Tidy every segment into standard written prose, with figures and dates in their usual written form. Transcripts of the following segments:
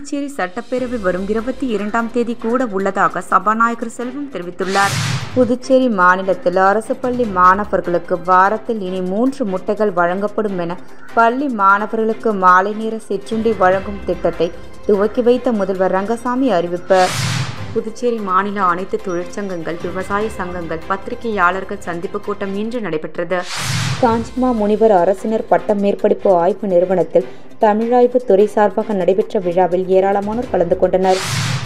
புதுச்சேரி சட்டப்பேரவை வரும் 22ஆம் தேதி கூட உள்ளதாக சபாநாயகர் செல்வம் தெரிவித்துள்ளார். புதுச்சேரி மாநிலத்தில் அரசு பள்ளி மாணவர்களுக்கு வாரத்தில் இனி 3 முட்டைகள் வழங்கப்படும் என பள்ளி மாணவர்களுக்கு மாலை நேர சிற்றுண்டி வழங்கும் திட்டத்தை துவக்கி வைத்த முதல்வர் ரங்கசாமி அறிவிப்பு. புதுச்சேரி மாநில அனைத்து தொழிற்சங்கங்கள், விவசாய சங்கங்கள், பத்திரிகையாளர்கள் சந்திப்பு கூட்டம் இன்று நடைபெற்றது. காஞ்சிமா முனிவர் அரசினர் பட்ட மேற்படிப்பு ஆய்வு நிறுவனத்தில் தமிழாய்வு துறை சார்பாக நடைபெற்ற விழாவில் ஏராளமானோர் கலந்து கொண்டனர்.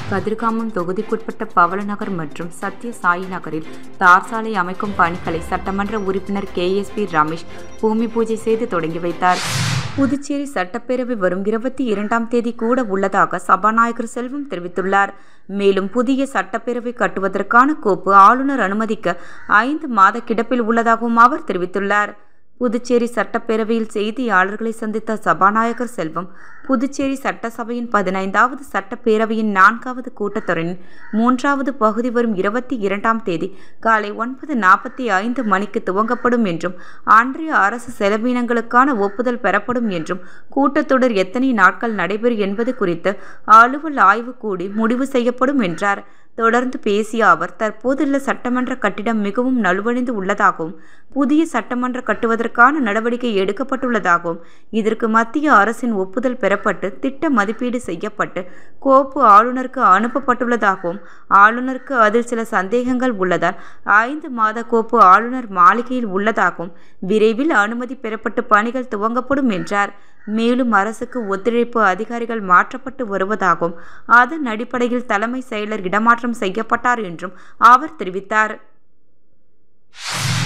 கதிர்காமம் தொகுதிக்குட்பட்ட பவளநகர் மற்றும் சத்ய சாயி நகரில் தார் சாலை அமைக்கும் பணிகளை சட்டமன்ற உறுப்பினர் KSP ரமேஷ் பூமி பூஜை செய்து தொடங்கி வைத்தார். புதுச்சேரி சட்டப்பேரவை வரும் 22ஆம் தேதி கூட உள்ளதாக சபாநாயகர் செல்வம் தெரிவித்துள்ளார். மேலும் புதிய சட்டப்பேரவை கட்டுவதற்கான கோப்பு ஆளுநர் அனுமதிக்க 5 மாத கிடப்பில் உள்ளதாகவும் அவர் தெரிவித்துள்ளார். புதுச்சேரி சட்டப்பேரவையில் செய்தியாளர்களை சந்தித்த சபாநாயகர் செல்வம், புதுச்சேரி சட்டசபையின் 15வது சட்டப்பேரவையின் 4வது கூட்டத்தொடரின் 3வது பகுதி வரும் 22ஆம் தேதி காலை 9:45 மணிக்கு துவங்கப்படும் என்றும், அன்றைய அரசு செலவினங்களுக்கான ஒப்புதல் பெறப்படும் என்றும், கூட்டத்தொடர் எத்தனை நாட்கள் நடைபெறும் என்பது குறித்து அலுவல் ஆய்வு கூடி முடிவு செய்யப்படும் என்றார். தொடர்ந்து பேசிய அவர், தற்போதுள்ள சட்டமன்ற கட்டிடம் மிகவும் நலுவடைந்து உள்ளதாகவும், புதிய சட்டமன்ற கட்டுவதற்கான நடவடிக்கை எடுக்கப்பட்டுள்ளதாகவும், இதற்கு மத்திய அரசின் ஒப்புதல் பெறப்பட்டு திட்ட மதிப்பீடு செய்யப்பட்டு கோப்பு ஆளுநருக்கு அனுப்பப்பட்டுள்ளதாகவும், ஆளுநருக்கு அதில் சில சந்தேகங்கள் உள்ளதால் 5 மாத கோப்பு ஆளுநர் மாளிகையில் உள்ளதாகவும், விரைவில் அனுமதி பெறப்பட்டு பணிகள் துவங்கப்படும் என்றார். மேலும் அரசுக்கு ஒத்துழைப்பு அதிகாரிகள் மாற்றப்பட்டு வருவதாகவும், அதன் அடிப்படையில் தலைமை செயலர் இடமாற்றம் செய்யப்பட்டார் என்றும் அவர் தெரிவித்தார்.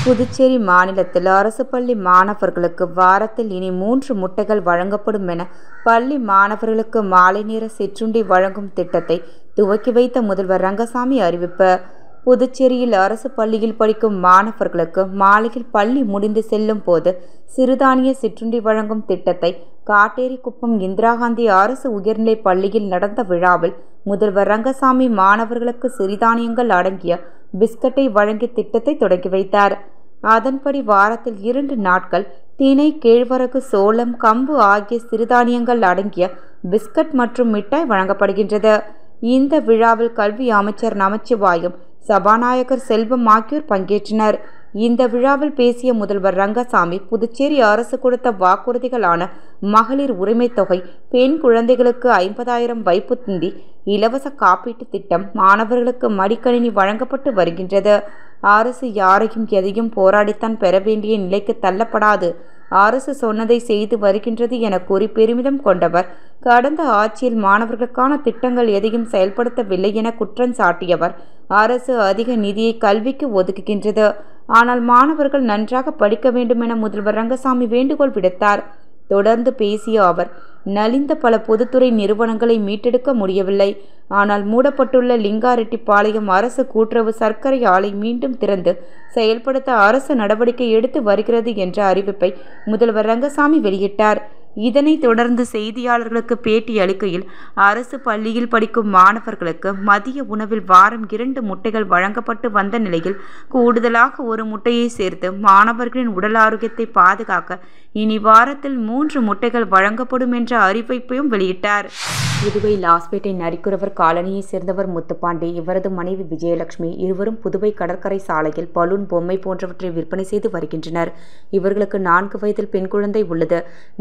புதுச்சேரி மாநிலத்தில் அரசு பள்ளி மாணவர்களுக்கு வாரத்தில் இனி 3 முட்டைகள் வழங்கப்படும் என பள்ளி மாணவர்களுக்கு மாலை நேர சிற்றுண்டி வழங்கும் திட்டத்தை துவக்கி வைத்த முதல்வர் ரங்கசாமி அறிவிப்பு. புதுச்சேரியில் அரசு பள்ளியில் படிக்கும் மாணவர்களுக்கு மாலையில் பள்ளி முடிந்து செல்லும் போது சிறுதானிய சிற்றுண்டி வழங்கும் திட்டத்தை காட்டேரிக்குப்பம் இந்திரா காந்தி அரசு உயர்நிலைப் பள்ளியில் நடந்த விழாவில் முதல்வர் ரங்கசாமி மாணவர்களுக்கு சிறுதானியங்கள் அடங்கிய பிஸ்கட்டை வழங்கி திட்டத்தை தொடங்கி வைத்தார். அதன்படி வாரத்தில் 2 நாட்கள் திணை, கேழ்வரகு, சோளம், கம்பு ஆகிய சிறுதானியங்கள் அடங்கிய பிஸ்கட் மற்றும் மிட்டாய் வழங்கப்படுகின்றது. இந்த விழாவில் கல்வி அமைச்சர் நமச்சிவாயம், சபாநாயகர் செல்வம் ஆகியோர் பங்கேற்றனர். இந்த விழாவில் பேசிய முதல்வர் ரங்கசாமி, புதுச்சேரி அரசு கொடுத்த வாக்குறுதிகளான மகளிர் உரிமை தொகை, பெண் குழந்தைகளுக்கு 50,000 வைப்புநிதி, இலவச காப்பீட்டு திட்டம், மாணவர்களுக்கு மடிக்கணினி வழங்கப்பட்டு வருகின்றது. அரசு யாரையும் எதையும் போராடித்தான் பெற வேண்டிய நிலைக்கு தள்ளப்படாது, அரசு சொன்னதை செய்து வருகின்றது என கூறி பெருமிதம் கொண்டவர், கடந்த ஆட்சியில் மாணவர்களுக்கான திட்டங்கள் எதையும் செயல்படுத்தவில்லை என குற்றம் சாட்டியவர், அரசு அதிக நிதியை கல்விக்கு ஒதுக்குகின்றது, ஆனால் மாணவர்கள் நன்றாக படிக்க வேண்டும் என முதல்வர் ரங்கசாமி வேண்டுகோள் விடுத்தார். தொடர்ந்து பேசிய அவர், நலிந்த பல பொதுத்துறை நிறுவனங்களை மீட்டெடுக்க முடியவில்லை, ஆனால் மூடப்பட்டுள்ள லிங்காரெட்டிப்பாளையம் அரசு கூட்டுறவு சர்க்கரை ஆலை மீண்டும் திறந்து செயல்படுத்த அரசு நடவடிக்கை எடுத்து வருகிறது என்ற அறிவிப்பை முதல்வர் ரங்கசாமி வெளியிட்டார். இதனைத் தொடர்ந்து செய்தியாளர்களுக்கு பேட்டி அளிக்கையில், அரசு பள்ளியில் படிக்கும் மாணவர்களுக்கு மதிய உணவில் வாரம் 2 முட்டைகள் வழங்கப்பட்டு வந்த நிலையில் கூடுதலாக 1 முட்டையை சேர்த்து மாணவர்களின் உடல் ஆரோக்கியத்தை பாதுகாக்க இனி வாரத்தில் 3 முட்டைகள் வழங்கப்படும் என்ற அறிவிப்பையும் வெளியிட்டார். புதுவை லாஸ்பேட்டை நரிக்குறவர் காலனியை சேர்ந்தவர் முத்துப்பாண்டி, இவரது மனைவி விஜயலட்சுமி இருவரும் புதுவை கடற்கரை சாலையில் பலூன், பொம்மை போன்றவற்றை விற்பனை செய்து வருகின்றனர். இவர்களுக்கு 4 வயதில் பெண் குழந்தை உள்ளது.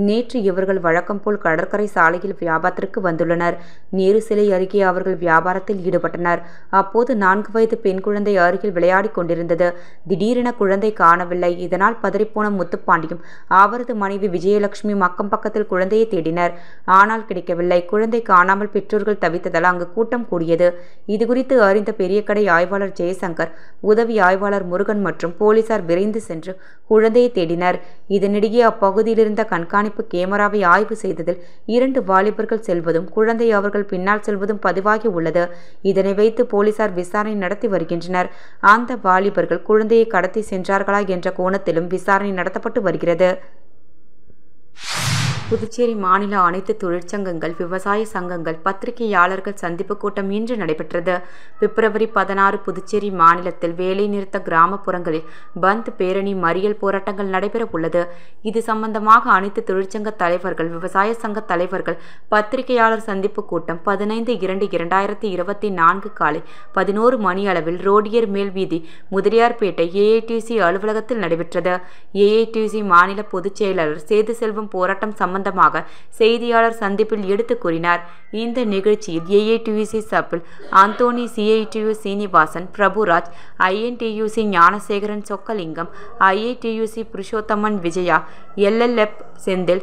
நேற்று இவர்கள் வழக்கம் போல் கடற்கரை சாலையில் வியாபாரத்திற்கு வந்துள்ளனர். நேரு சிலை அருகே அவர்கள் வியாபாரத்தில் ஈடுபட்டனர். அப்போது 4 வயது பெண் குழந்தை அருகில் விளையாடி கொண்டிருந்தது. திடீரென குழந்தை காணவில்லை. இதனால் பதறிப்போன முத்துப்பாண்டியும் அவரது மனைவி விஜயலட்சுமியும் அக்கம் பக்கத்தில் குழந்தையை தேடினர். ஆனால் கிடைக்கவில்லை. குழந்தை காணாமல் பெற்றோர்கள் தவித்ததால் அங்கு கூட்டம் கூடியது. இதுகுறித்து அறிந்த பெரிய கடை ஆய்வாளர் ஜெயசங்கர், உதவி ஆய்வாளர் முருகன் மற்றும் போலீசார் விரைந்து சென்று குழந்தையை தேடினர். இதனிடையே அப்பகுதியிலிருந்த கண்காணிப்பு கேமராவை ஆய்வு செய்ததில் 2 வாலிபர்கள் செல்வதும் குழந்தை அவர்கள் பின்னால் செல்வதும் பதிவாகி உள்ளது. இதனை வைத்து போலீசார் விசாரணை நடத்தி வருகின்றனர். அந்த வாலிபர்கள் குழந்தையை கடத்தி சென்றார்களா என்ற கோணத்திலும் விசாரணை நடத்தப்பட்டு வருகிறது. புதுச்சேரி மாநில அனைத்து தொழிற்சங்கங்கள், விவசாய சங்கங்கள், பத்திரிகையாளர்கள் சந்திப்பு கூட்டம் இன்று நடைபெற்றது. பிப்ரவரி 16 புதுச்சேரி மாநிலத்தில் வேலைநிறுத்த கிராமப்புறங்களில் பந்த், பேரணி, மறியல் போராட்டங்கள் நடைபெற உள்ளது. இது சம்பந்தமாக அனைத்து தொழிற்சங்க தலைவர்கள், விவசாய சங்க தலைவர்கள் பத்திரிகையாளர் சந்திப்பு கூட்டம் 15/2/2024 காலை 11 மணியளவில் ரோடியர் மேல் வீதி, முதலியார்பேட்டை ஏஐடியூசி அலுவலகத்தில் நடைபெற்றது. ஏஐடியூசி மாநில பொதுச் செயலாளர் சேது செல்வம் போராட்டம் சம்பந்தமாக செய்தியாளர் சந்திப்பில் எடுத்துக் கூறினார். இந்த நிகழ்ச்சியில் ஏஐடியூசி சார்பில் Anthony, CITU Srinivasan, Prabhuraj, INTUC Gnanasekaran Chockalingam, IITUC Purushothaman Vijaya, LLF Senthil,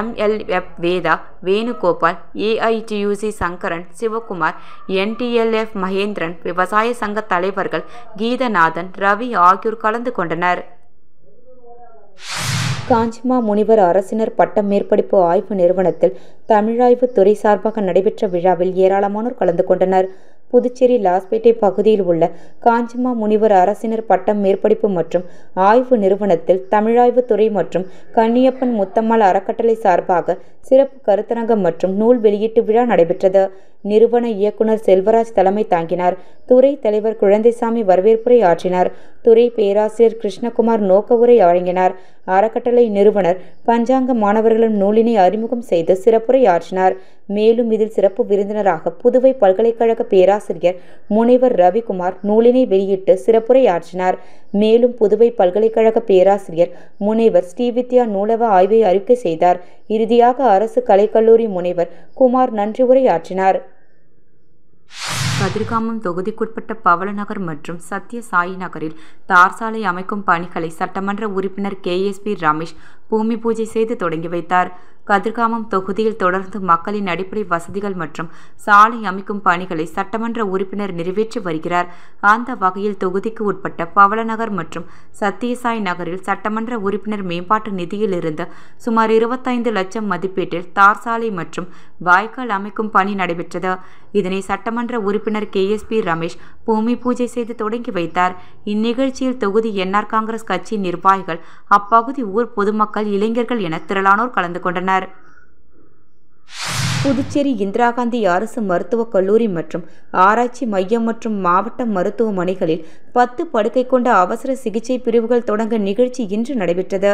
MLF Veda, Venugopal, AITUC Sankaran, Sivakumar, NTLF Mahendran, விவசாய சங்க தலைவர்கள் கீதநாதன், ரவி ஆகியோர் கலந்து கொண்டனர். காஞ்சிமா முனிவர் அரசினர் பட்ட மேற்படிப்பு ஆய்வு நிறுவனத்தில் தமிழாய்வு துறை சார்பாக நடைபெற்ற விழாவில் ஏராளமானோர் கலந்து கொண்டனர். புதுச்சேரி லாஸ்பேட்டை பகுதியில் உள்ள காஞ்சிமா முனிவர் அரசினர் பட்டம் மேற்படிப்பு மற்றும் ஆய்வு நிறுவனத்தில் தமிழாய்வு துறை மற்றும் கன்னியப்பன் முத்தம்மாள் அறக்கட்டளை சார்பாக சிறப்பு கருத்தரங்கம் மற்றும் நூல் வெளியீட்டு விழா நடைபெற்றது. நிறுவன இயக்குனர் செல்வராஜ் தலைமை தாங்கினார். துறை தலைவர் குழந்தைசாமி வரவேற்புரை ஆற்றினார். துறை பேராசிரியர் கிருஷ்ணகுமார் நோக்க உரை வழங்கினார். அறக்கட்டளை நிறுவனர் பஞ்சாங்க மாணவர்களின் நூலினை அறிமுகம் செய்து சிறப்புரை ஆற்றினார். மேலும் இதில் சிறப்பு விருந்தினராக புதுவை பல்கலைக்கழக பேராசிரியர் முனைவர் ரவிக்குமார் நூலினை வெளியிட்டு சிறப்புரை ஆற்றினார். மேலும் புதுவை பல்கலைக்கழக பேராசிரியர் முனைவர் ஸ்ரீவித்யா நூலக ஆய்வை அறிக்கை செய்தார். இறுதியாக அரசு கலைக்கல்லூரி முனைவர் குமார் நன்றி உரை ஆற்றினார். கதிர்காமம் தொகுதிக்குட்பட்ட பவளநகர் மற்றும் சத்ய சாயி நகரில் தார் சாலை அமைக்கும் பணிகளை சட்டமன்ற உறுப்பினர் KSP ரமேஷ் பூமி பூஜை செய்து தொடங்கி வைத்தார். கதிர்காமம் தொகுதியில் தொடர்ந்து மக்களின் அடிப்படை வசதிகள் மற்றும் சாலை அமைக்கும் பணிகளை சட்டமன்ற உறுப்பினர் நிறைவேற்றி வருகிறார். அந்த வகையில் தொகுதிக்கு உட்பட்ட பவளநகர் மற்றும் சத்யசாய் நகரில் சட்டமன்ற உறுப்பினர் மேம்பாட்டு நிதியிலிருந்து சுமார் 25 லட்சம் மதிப்பீட்டில் தார் சாலை மற்றும் வாய்க்கால் அமைக்கும் பணி நடைபெற்றது. இதனை சட்டமன்ற உறுப்பினர் KSP ரமேஷ் பூமி பூஜை செய்து தொடங்கி வைத்தார். இந்நிகழ்ச்சியில் தொகுதி NR காங்கிரஸ் கட்சி நிர்வாகிகள், அப்பகுதி ஊர் பொதுமக்கள், இளைஞர்கள் என திரளானோர் கலந்து கொண்டனர். புதுச்சேரி இந்திரா காந்தி அரசு மருத்துவக் கல்லூரி மற்றும் ஆராய்ச்சி மையம் மற்றும் மாவட்ட மருத்துவமனைகளில் 10 படுக்கை கொண்ட அவசர சிகிச்சை பிரிவுகள் தொடங்க நிகழ்ச்சி இன்று நடைபெற்றது.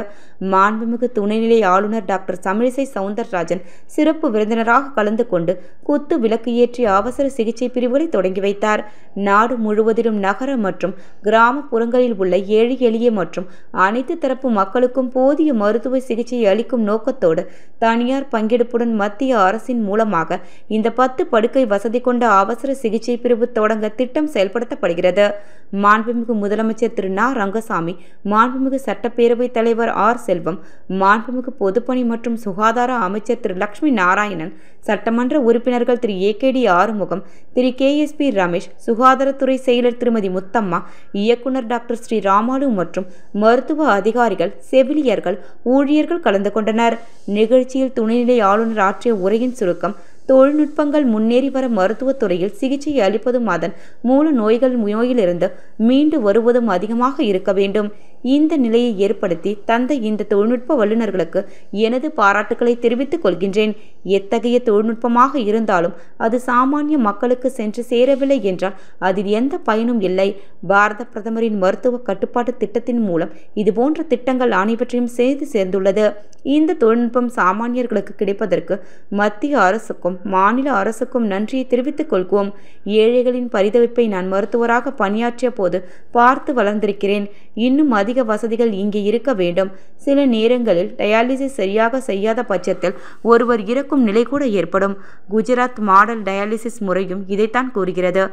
மாண்புமிகு துணைநிலை ஆளுநர் டாக்டர் தமிழிசை சவுந்தரராஜன் சிறப்பு விருந்தினராக கலந்து கொண்டு குத்து விளக்கு ஏற்றி அவசர சிகிச்சை பிரிவுகளை தொடங்கி வைத்தார். நாடு முழுவதிலும் நகர மற்றும் கிராமப்புறங்களில் உள்ள ஏழை எளிய மற்றும் அனைத்து தரப்பு மக்களுக்கும் போதிய மருத்துவ சிகிச்சை அளிக்கும் நோக்கத்தோடு தனியார் பங்கெடுப்புடன் மத்திய அரசின் மூலமாக இந்த 10 படுக்கை வசதி கொண்ட அவசர சிகிச்சை பிரிவு தொடங்க திட்டம் செயல்படுத்தப்படுகிறது. மாண்புமிகு முதலமைச்சர் திரு ந. ரங்கசாமி, மாண்புமிகு சட்டப்பேரவைத் தலைவர் ஆர். செல்வம், மாண்புமிகு பொதுப்பணி மற்றும் சுகாதார அமைச்சர் திரு லட்சுமி நாராயணன், சட்டமன்ற உறுப்பினர்கள் திரு AKD ஆறுமுகம், திரு KSP ரமேஷ், சுகாதாரத்துறை செயலர் திருமதி முத்தம்மா, இயக்குனர் டாக்டர் ஸ்ரீ ராமாலு மற்றும் மருத்துவ அதிகாரிகள், செவிலியர்கள், ஊழியர்கள் கலந்து கொண்டனர். நிகழ்ச்சியில் துணைநிலை ஆளுநர் ஆற்றிய உரையின் சுருக்கம்: தொழில்நுட்பங்கள் முன்னேறி வர மருத்துவத்துறையில் சிகிச்சை அளிப்பதும் அதன் மூல நோயிலிருந்து மீண்டு வருவதும் அதிகமாக இருக்க வேண்டும். இந்த நிலையை ஏற்படுத்தி தந்த இந்த தொழில்நுட்ப வல்லுநர்களுக்கு எனது பாராட்டுக்களை தெரிவித்துக் கொள்கின்றேன். எத்தகைய தொழில்நுட்பமாக இருந்தாலும் அது சாமானிய மக்களுக்கு சென்று சேரவில்லை என்றால் அதில் எந்த பயனும் இல்லை. பாரத பிரதமரின் மருத்துவ கட்டுப்பாட்டு திட்டத்தின் மூலம் இதுபோன்ற திட்டங்கள் அனைவற்றையும் செய்து சேர்ந்துள்ளது. இந்த தொழில்நுட்பம் சாமானியர்களுக்கு கிடைப்பதற்கு மத்திய அரசுக்கும் மாநில அரசுக்கும் நன்றியை தெரிவித்துக் கொள்வோம். ஏழைகளின் பரிதவிப்பை நான் மருத்துவராக பணியாற்றிய போது பார்த்து வளர்ந்திருக்கிறேன். இன்னும் அதிக வசதிகள் இங்கே இருக்க வேண்டும். சில நேரங்களில் டயாலிசிஸ் சரியாக செய்யாத பட்சத்தில் ஒருவர் இறக்கும் நிலை கூட ஏற்படும். குஜராத் மாடல் டயாலிசிஸ் முறையும் இதைத்தான் கூறுகிறது.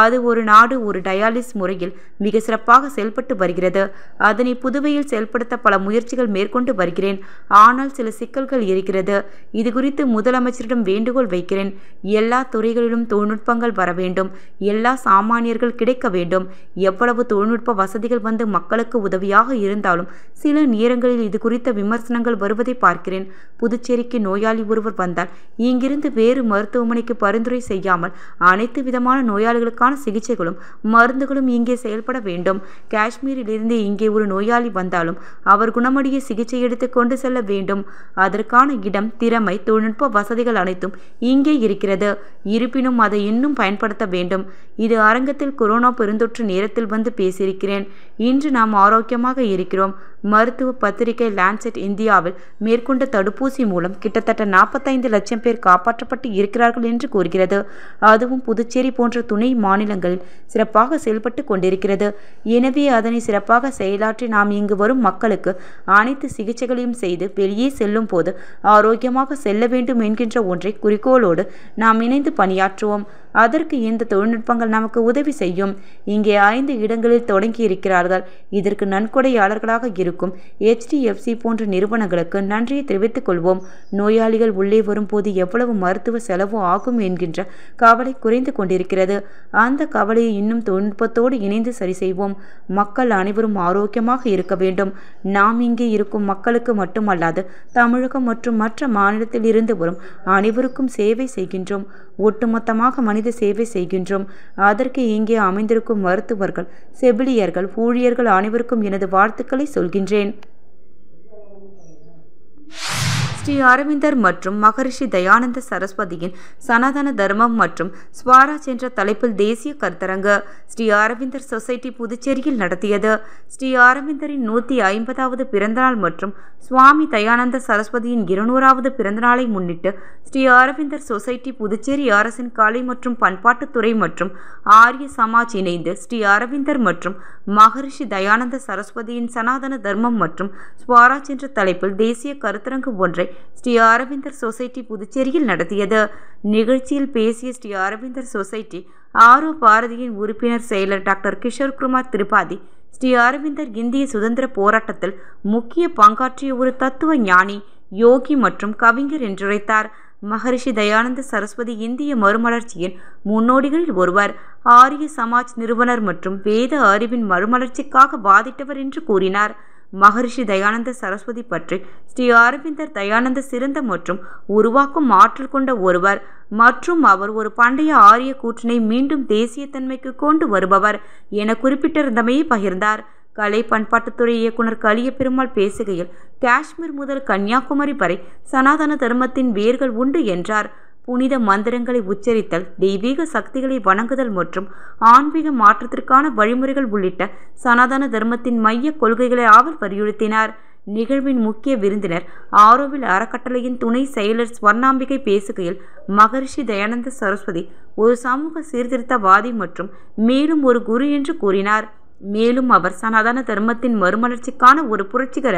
அது ஒரு நாடு ஒரு டயாலிசிஸ் முறையில் மிக சிறப்பாக செயல்பட்டு வருகிறது. அதனை புதுவையில் செயல்படுத்த பல முயற்சிகள் மேற்கொண்டு வருகிறேன். ஆனால் சில சிக்கல்கள் இருக்கிறது. இது குறித்து முதலமைச்சரிடம் வேண்டுகோள் வைக்கிறேன். எல்லா துறைகளிலும் தொழில்நுட்பங்கள் வர வேண்டும். எல்லா சாமானியர்கள் கிடைக்க வேண்டும். எவ்வளவு தொழில்நுட்ப வசதிகள் வந்து மக்களுக்கு உதவியாக இருந்தாலும் சில நேரங்களில் இது குறித்த விமர்சனங்கள் வருவதை பார்க்கிறேன். புதுச்சேரிக்கு நோயாளி ஒருவர் வந்தால் இங்கிருந்து வேறு மருத்துவமனைக்கு பரிந்துரை செய்யாமல் அனைத்து விதமான நோயாளிகளுக்கான சிகிச்சைகளும் மருந்துகளும் இங்கே செயல்பட வேண்டும். காஷ்மீரில் இருந்து இங்கே ஒரு நோயாளி வந்தாலும் அவர் குணமடைய சிகிச்சை எடுத்து கொண்டு செல்ல வேண்டும். அதற்கான இடம், திறமை, தொழில்நுட்ப வசதிகள் அனைத்தும் இங்கே இருக்கிறது. இருப்பினும் அதை இன்னும் பயன்படுத்த வேண்டும். இது அரங்கத்தில் கொரோனா பெருந்தொற்று நேரத்தில் வந்து பேசியிருக்கிறேன். இன்று நாம் ஆரோக்கியமாக இருக்கிறோம். மருத்துவ பத்திரிகை லான்செட் இந்தியாவில் மேற்கொண்ட தடுப்பூசி மூலம் கிட்டத்தட்ட 45 லட்சம் பேர் காப்பாற்றப்பட்டு இருக்கிறார்கள் என்று கூறுகிறது. அதுவும் புதுச்சேரி போன்ற துணை மாநிலங்களில் சிறப்பாக செயல்பட்டு கொண்டிருக்கிறது. எனவே அதனை சிறப்பாக செயலாற்றி நாம் இங்கு வரும் மக்களுக்கு அனைத்து சிகிச்சைகளையும் செய்து வெளியே செல்லும் போது ஆரோக்கியமாக செல்ல வேண்டும் என்கின்ற ஒன்றை குறிக்கோளோடு நாம் இணைந்து பணியாற்றுவோம். அதற்கு இந்த தொழில்நுட்பங்கள் நமக்கு உதவி செய்யும். இங்கே 5 இடங்களில் தொடங்கி இருக்கிறார்கள். இதற்கு நன்கொடையாளர்களாக இருக்கும் HDFC போன்ற நிறுவனங்களுக்கு நன்றியை தெரிவித்துக் கொள்வோம். நோயாளிகள் உள்ளே வரும்போது எவ்வளவு மருத்துவ செலவு ஆகும் என்கின்ற கவலை குறைந்து கொண்டிருக்கிறது. அந்த கவலையை இன்னும் தொழில்நுட்பத்தோடு இணைந்து சரி செய்வோம். மக்கள் அனைவரும் ஆரோக்கியமாக இருக்க வேண்டும். நாம் இங்கே இருக்கும் மக்களுக்கு மட்டுமல்லாது தமிழகம் மற்றும் மற்ற மாநிலத்தில் இருந்து வரும் அனைவருக்கும் சேவை செய்கின்றோம். ஒட்டுமொத்தமாக மனித சேவை செய்கின்றோம். அதற்கு இங்கே அமைந்திருக்கும் மருத்துவர்கள், செவிலியர்கள், ஊழியர்கள் அனைவருக்கும் எனது வாழ்த்துக்களை சொல்கின்றேன். ஸ்ரீ அரவிந்தர் மற்றும் மகரிஷி தயானந்த சரஸ்வதியின் சனாதன தர்மம் மற்றும் ஸ்வராஜ் என்ற தலைப்பில் தேசிய கருத்தரங்கு ஸ்ரீ அரவிந்தர் சொசைட்டி புதுச்சேரியில் நடத்தியது. ஸ்ரீ அரவிந்தரின் 150வது பிறந்தநாள் மற்றும் சுவாமி தயானந்த சரஸ்வதியின் 200வது பிறந்தநாளை முன்னிட்டு ஸ்ரீ அரவிந்தர் சொசைட்டி புதுச்சேரி அரசின் கலை மற்றும் பண்பாட்டுத்துறை மற்றும் ஆரிய சமாஜ் இணைந்து ஸ்ரீ அரவிந்தர் மற்றும் மகரிஷி தயானந்த சரஸ்வதியின் சனாதன தர்மம் மற்றும் ஸ்வராஜ் என்ற தலைப்பில் தேசிய கருத்தரங்கு ஒன்றை ஸ்ரீ அரவிந்தர் சொசைட்டி புதுச்சேரியில் நடத்தியது. நிகழ்ச்சியில் பேசிய ஸ்ரீ அரவிந்தர் சொசைட்டி ஆரோ பாரதியின் உறுப்பினர் செயலர் டாக்டர் கிஷோர் குமார் திரிபாதி, ஸ்ரீ அரவிந்தர் இந்திய சுதந்திர போராட்டத்தில் முக்கிய பங்காற்றிய ஒரு தத்துவ ஞானி, யோகி மற்றும் கவிஞர் என்றுரைத்தார். மகரிஷி தயானந்த சரஸ்வதி இந்திய மறுமலர்ச்சியின் முன்னோடிகளில் ஒருவர், ஆரிய சமாஜ் நிறுவனர் மற்றும் வேத அறிவின் மறுமலர்ச்சிக்காக வாதிட்டவர் என்று கூறினார். மகரிஷி தயானந்த சரஸ்வதி பற்றி ஸ்ரீ அரவிந்தர் தயானந்த சிறந்த மற்றும் உருவாக்கும் ஆற்றல் கொண்ட ஒருவர் மற்றும் அவர் ஒரு பண்டைய ஆரிய கூற்றினை மீண்டும் தேசியத்தன்மைக்கு கொண்டு வருபவர் என குறிப்பிட்டிருந்தமையை பகிர்ந்தார். கலை பண்பாட்டுத்துறை இயக்குனர் கலிய பெருமாள் பேசுகையில், காஷ்மீர் முதல் கன்னியாகுமரி வரை சனாதன தர்மத்தின் வேர்கள் உண்டு என்றார். புனித மந்திரங்களை உச்சரித்தல், தெய்வீக சக்திகளை வணங்குதல் மற்றும் ஆன்மீக மாற்றத்திற்கான வழிமுறைகள் உள்ளிட்ட சனாதன தர்மத்தின் மைய கொள்கைகளை அவர் வலியுறுத்தினார். நிகழ்வின் முக்கிய விருந்தினர் ஆரோவில் அறக்கட்டளையின் துணை செயலர் ஸ்வர்ணாம்பிகை பேசுகையில், மகரிஷி தயானந்த சரஸ்வதி ஒரு சமூக சீர்திருத்தவாதி மற்றும் மேலும் ஒரு குரு என்று கூறினார். மேலும் அவர் சனாதன தர்மத்தின் மறுமலர்ச்சிக்கான ஒரு புரட்சிகர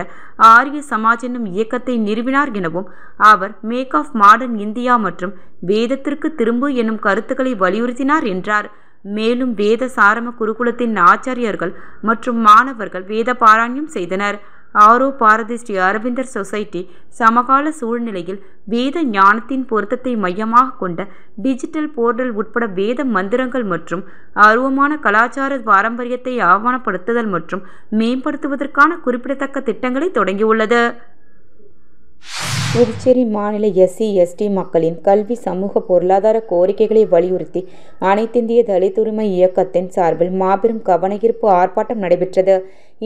ஆரிய சமாஜ் என்னும் இயக்கத்தை நிறுவினார் எனவும், அவர் மேக் ஆஃப் மாடர்ன் இந்தியா மற்றும் வேதத்திற்கு திரும்பு என்னும் கருத்துக்களை வலியுறுத்தினார் என்றார். மேலும் வேத சாரம குருகுலத்தின் ஆச்சாரியர்கள் மற்றும் மாணவர்கள் வேத பாராயணம் செய்தனர். ஆரோ பாரதி ஸ்ரீ அரவிந்தர் சொசைட்டி சமகால சூழ்நிலையில் வேத ஞானத்தின் பொருத்தத்தை மையமாக கொண்ட டிஜிட்டல் போர்ட்டல் உட்பட வேத மந்திரங்கள் மற்றும் அருவமான கலாச்சார பாரம்பரியத்தை ஆவணப்படுத்துதல் மற்றும் மேம்படுத்துவதற்கான குறிப்பிடத்தக்க திட்டங்களை தொடங்கியுள்ளது. புதுச்சேரி மாநில SC/ST மக்களின் கல்வி, சமூக, பொருளாதார கோரிக்கைகளை வலியுறுத்தி அனைத்திந்திய தலித் உரிமை இயக்கத்தின் சார்பில் மாபெரும் கவனஈர்ப்பு ஆர்ப்பாட்டம் நடைபெற்றது.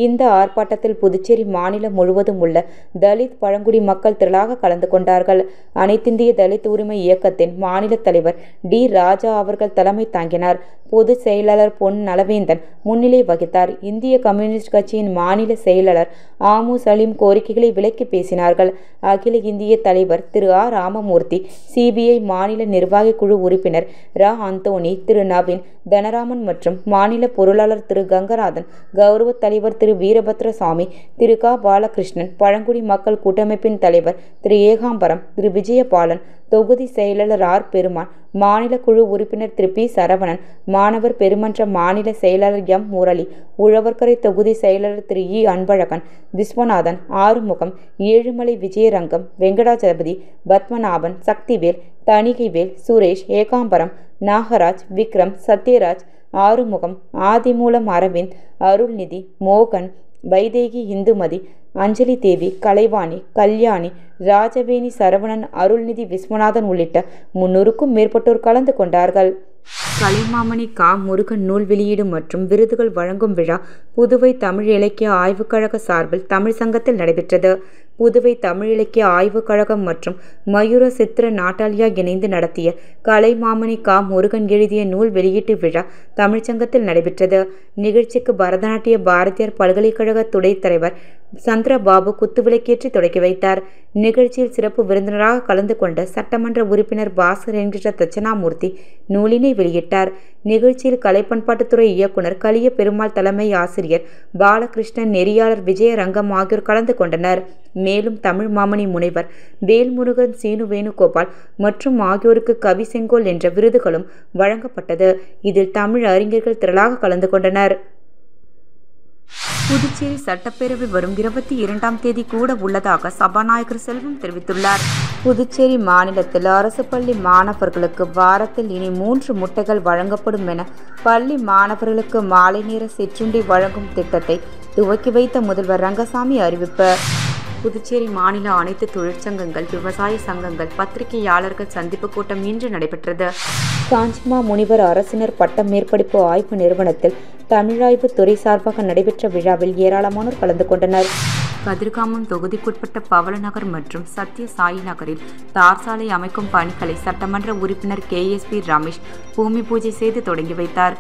இந்த ஆர்ப்பாட்டத்தில் புதுச்சேரி மாநிலம் முழுவதும் உள்ள தலித் பழங்குடி மக்கள் திரளாக கலந்து கொண்டார்கள். அனைத்திந்திய தலித் உரிமை இயக்கத்தின் மாநில தலைவர் D. ராஜா அவர்கள் தலைமை தாங்கினார். பொதுச் செயலாளர் பொன் நலவேந்தன் முன்னிலை வகித்தார். இந்திய கம்யூனிஸ்ட் கட்சியின் மாநில செயலாளர் ஆமு சலீம் கோரிக்கைகளை விளக்கி பேசினார்கள். அகில இந்திய தலைவர் திரு ஆ. ராமமூர்த்தி, CBI மாநில நிர்வாகி குழு உறுப்பினர் ரா. அந்தோணி, திரு நவீன் தனராமன் மற்றும் மாநில பொருளாளர் திரு கங்கநாதன், கௌரவ தலைவர் திரு வீரபத்ரசாமி, திரு க. பாலகிருஷ்ணன், பழங்குடி மக்கள் கூட்டமைப்பின் தலைவர் திரு ஏகாம்பரம், திரு விஜயபாலன், தொகுதி செயலாளர் ஆர். பெருமான், மாநில குழு உறுப்பினர் திரு பி. சரவணன், மாணவர் பெருமன்ற மாநில செயலாளர் எம். முரளி, உழவர்கரை தொகுதி செயலாளர் திரு இ. அன்பழகன், விஸ்வநாதன், ஆறுமுகம், ஏழுமலை விஜயரங்கம், வெங்கடாஜலபதி, பத்மநாபன், சக்திவேல், தணிகைவேல், சுரேஷ், ஏகாம்பரம், நாகராஜ், விக்ரம், சத்யராஜ், ஆறுமுகம், ஆதிமூலம் அரவிந்த், அருள்நிதி, மோகன், வைதேகி இந்துமதி, அஞ்சலி தேவி, கலைவாணி, கல்யாணி, ராஜவேணி, சரவணன், அருள்நிதி, விஸ்வநாதன் உள்ளிட்ட 300க்கும் மேற்பட்டோர் கலந்து கொண்டார்கள். கலைமாமணி கா. முருகன் நூல் வெளியீடு மற்றும் விருதுகள் வழங்கும் விழா புதுவை தமிழ் இலக்கிய ஆய்வுக் கழக சார்பில் தமிழ் சங்கத்தில் நடைபெற்றது. புதுவை தமிழ் இலக்கிய ஆய்வுக் கழகம் மற்றும் மயூர சித்திர நாட்டாலியா இணைந்து நடத்திய கலைமாமணி கா. முருகன் எழுதிய நூல் வெளியீட்டு விழா தமிழ்ச்சங்கத்தில் நடைபெற்றது. நிகழ்ச்சிக்கு பரதநாட்டிய பாரதியார் பல்கலைக்கழக துணைத் தலைவர் சந்திரபாபு குத்துவிளக்கேற்றி தொடக்கி வைத்தார். நிகழ்ச்சியில் சிறப்பு விருந்தினராக கலந்து கொண்ட சட்டமன்ற உறுப்பினர் பாஸ்கர் என்கிற தட்சணாமூர்த்தி நூலினை வெளியிட்டார். நிகழ்ச்சியில் கலை பண்பாட்டுத்துறை இயக்குனர் கலிய பெருமாள், தலைமை ஆசிரியர் பாலகிருஷ்ணன், நெறியாளர் விஜயரங்கம் ஆகியோர் கலந்து கொண்டனர். மேலும் தமிழ் மாமணி முனைவர் வேல்முருகன், சீனு வேணுகோபால் மற்றும் ஆகியோருக்கு கவி செங்கோல் என்ற விருதுகளும் வழங்கப்பட்டது. இதில் தமிழ் அறிஞர்கள் திரளாக கலந்து கொண்டனர். புதுச்சேரி சட்டப்பேரவை வரும் 22ஆம் தேதி கூட உள்ளதாக சபாநாயகர் செல்வம் தெரிவித்துள்ளார். புதுச்சேரி மாநிலத்தில் அரசு பள்ளி மாணவர்களுக்கு வாரத்தில் இனி 3 முட்டைகள் வழங்கப்படும் என பள்ளி மாணவர்களுக்கு மாலை நேர சிற்றுண்டி வழங்கும் திட்டத்தை துவக்கி வைத்த முதல்வர் ரங்கசாமி அறிவிப்பு. புதுச்சேரி மாநில அனைத்து தொழிற்சங்கங்கள், விவசாய சங்கங்கள், பத்திரிகையாளர்கள் சந்திப்பு கூட்டம் இன்று நடைபெற்றது. காஞ்சிமா முனிவர் அரசினர் பட்ட மேற்படிப்பு ஆய்வு நிறுவனத்தில் தமிழாய்வு துறை சார்பாக நடைபெற்ற விழாவில் ஏராளமானோர் கலந்து கொண்டனர். கதிர்காமம் தொகுதிக்குட்பட்ட பவளநகர் மற்றும் சத்ய சாயி நகரில் தார் சாலை அமைக்கும் பணிகளை சட்டமன்ற உறுப்பினர் KSP ரமேஷ் பூமி பூஜை செய்து தொடங்கி வைத்தார்.